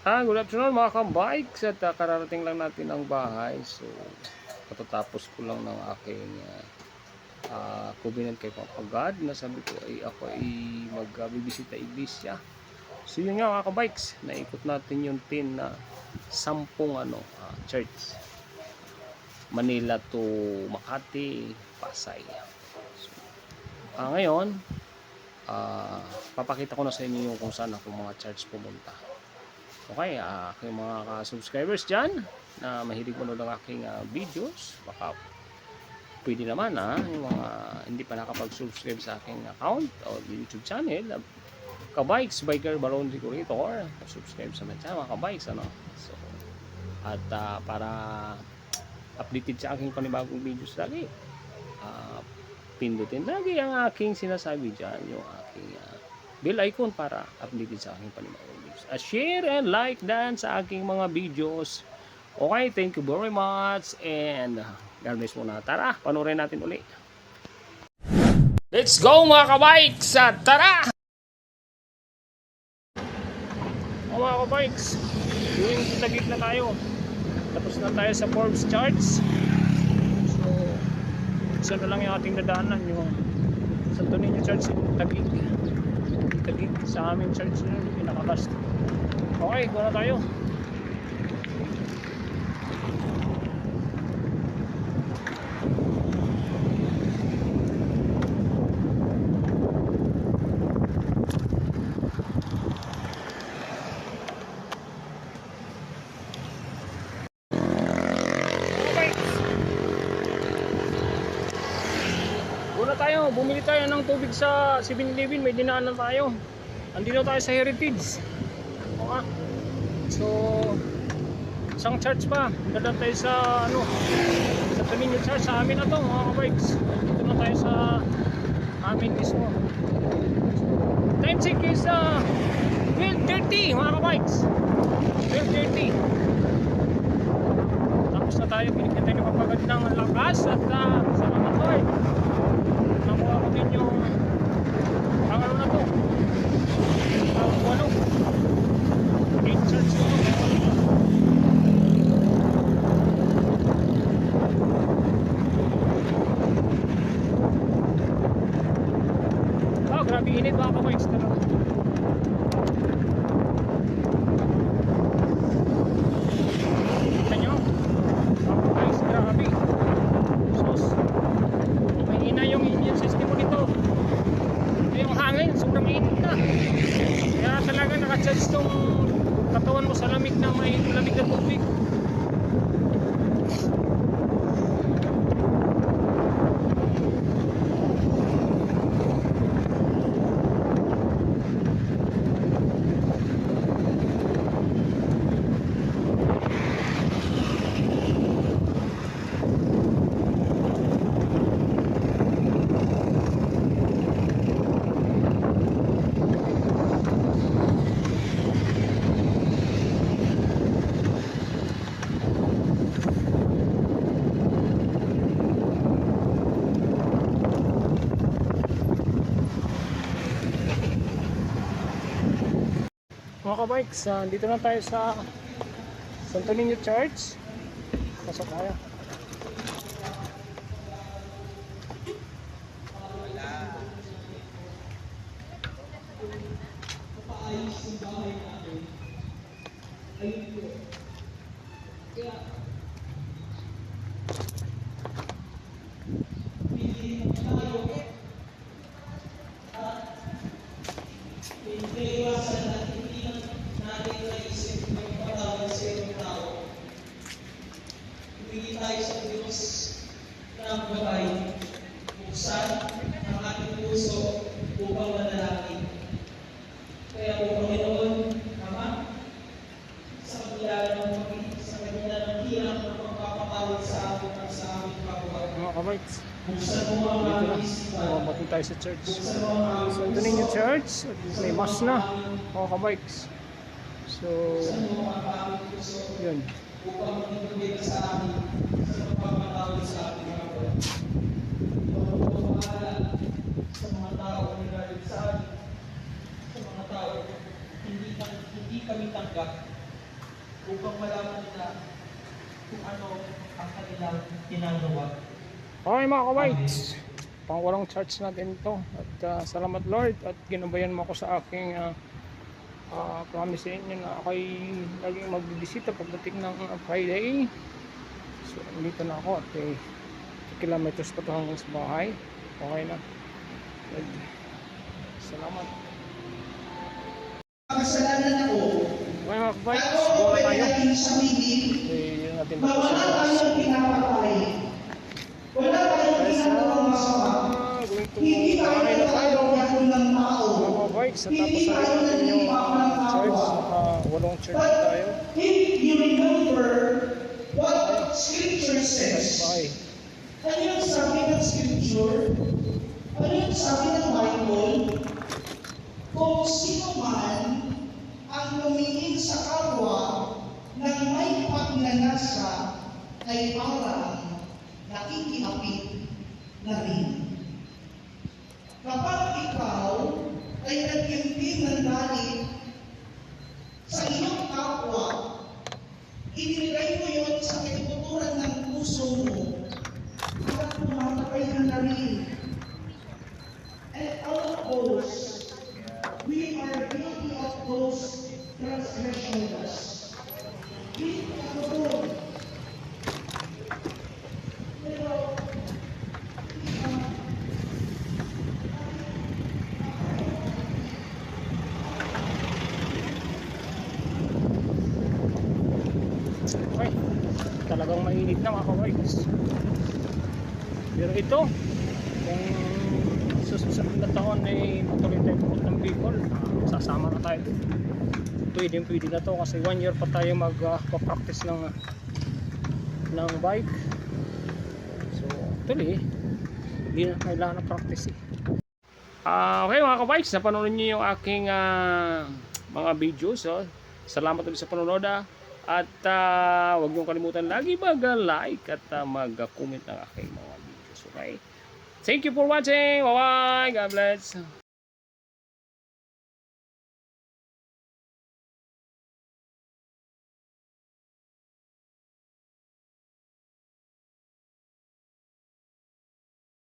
Good afternoon mga kabikes at kararating lang natin ang bahay. So, katatapos ko lang ng aking covenant kay Papa God na sabi ko ay ako ay magbibisita iglesia. So, yun nga mga kabikes, naikot natin yung 10 na 10 church. Manila to Makati, Pasay. So, ngayon, papakita ko na sa inyo yung kung saan ako mga church pumunta. Okay, aking mga subscribers dyan na mahilig manood ng aking videos, baka pwede naman yung mga hindi pa nakapag-subscribe sa aking account o YouTube channel, Kabikes Biker Balon Decorator, subscribe sa my channel mga kabikes, so, at para updated sa aking panibagong videos lagi, pindutin lagi ang aking sinasabi dyan, yung aking bell icon para updated sa aking panibagong videos. Share and like dan sa aking mga videos. Okay, thank you very much and God bless muna. Tara, panoorin natin uli. Let's go mga kabikes! Tara! Mga kabikes, yung Taguig na tayo. Tapos na tayo sa Forbes charts. So, isa na lang yung ating dadaanan, yung Santo Niño Church in Taguig. Taguig sa aming church na yung pinakabast. Okay, go na tayo. Bumili tayo ng tubig sa 7-Eleven, may dinaanan tayo. Andito tayo sa Heritage. Okay. So, isang church pa. Dadaan tayo sa sa Tumingin Church sa amin na to mga kabikes. Dito na tayo sa amin mismo. Time check is 12:30 mga kabikes. 12:30. Tapos na tayo, binigyan tayo ng mapagandang lakas at salamat Lord. Nakuha ko din yung pangalo na to. Great church to. Grabe init mga kabikes. Kita nyo? Mga kabikes, grabe. Sus. Mahina yung immune system mo nito. Yung hangin, sobrang init na. Kaya talaga naka-charge tong katawan mo sa lamig na may lamig na tubig. Mga kabikes, dito na tayo sa Santo Niño Church. Pasok tayo. Pili tayo sa Diyos ng gabay, buksan ang ating puso upang manalangin. Kaya po, Panginoon, Ama, sa kanila ng hirap ng pagpapatawad sa amin at sa aming kapwa. Mga kabikes, Buksan mo ang aming isipan. Bumabati tayo sa church. Buksan mo ang aming Santo Niño Church, may mass na. Mga kabikes. So, yun. Upang magiging sa amin sa pagpapatawad sa ating kapwa. Pagpapamahala sa mga tao na nagalit sa amin, sa mga tao hindi kami tanggap, upang malaman nila kung ano ang kanilang ginagawa. Okay mga ka-whites, pangwalong charge natin ito. At salamat Lord at ginabayan mo ako sa aking promise sa inyo na ako'y laging magbibisita pagdating ng Friday. So dito na ako at 2 kilometers pa ito hanggang sa bahay. Okay na. Lord, salamat. Kasalanan ako. Okay mga ka-whites, Ano go na pwede tayo. natin sabihin? Yun natin Na wala tayong pinapatay. Wala tayong ginagawang masama. Going to Hindi tayo bahay na tayo. nagkakaroon ng tao. Mga bikes, sa Hindi tapos tayo natin yung nagkakaroon ng church, tao. walong church But tayo. if you remember what Scripture says, Bye. ano yung sabi ng Scripture? Ano yung sabi ng Bible? Kung sino man ang lumingin sa kapwa ng may pagnanasa ay parang nakikiapit na rin. Kapag ikaw ay nagkimtim ng galit sa iyong kapwa, inilagay mo yun sa katuturan ng puso mo, at tumatapay ka na rin. And all of those, we are guilty of those transgressions. Guilty ako doon. Pero, Okay. Talagang mainit na mga ka-bikes. Pero ito, kung susunod na taon ay matuloy tayo pumunta ng Bicol, sasama na tayo. Pwede na to kasi 1 year pa tayo mag-practice ng bike. So, tuloy, hindi na kailangan ng practice eh. Okay mga ka-bikes, napanood niyo yung aking mga videos. Salamat ulit sa panonood at huwag niyong kalimutan lagi mag-like at mag-comment ng aking mga videos. Okay? Thank you for watching. Bye bye. God bless.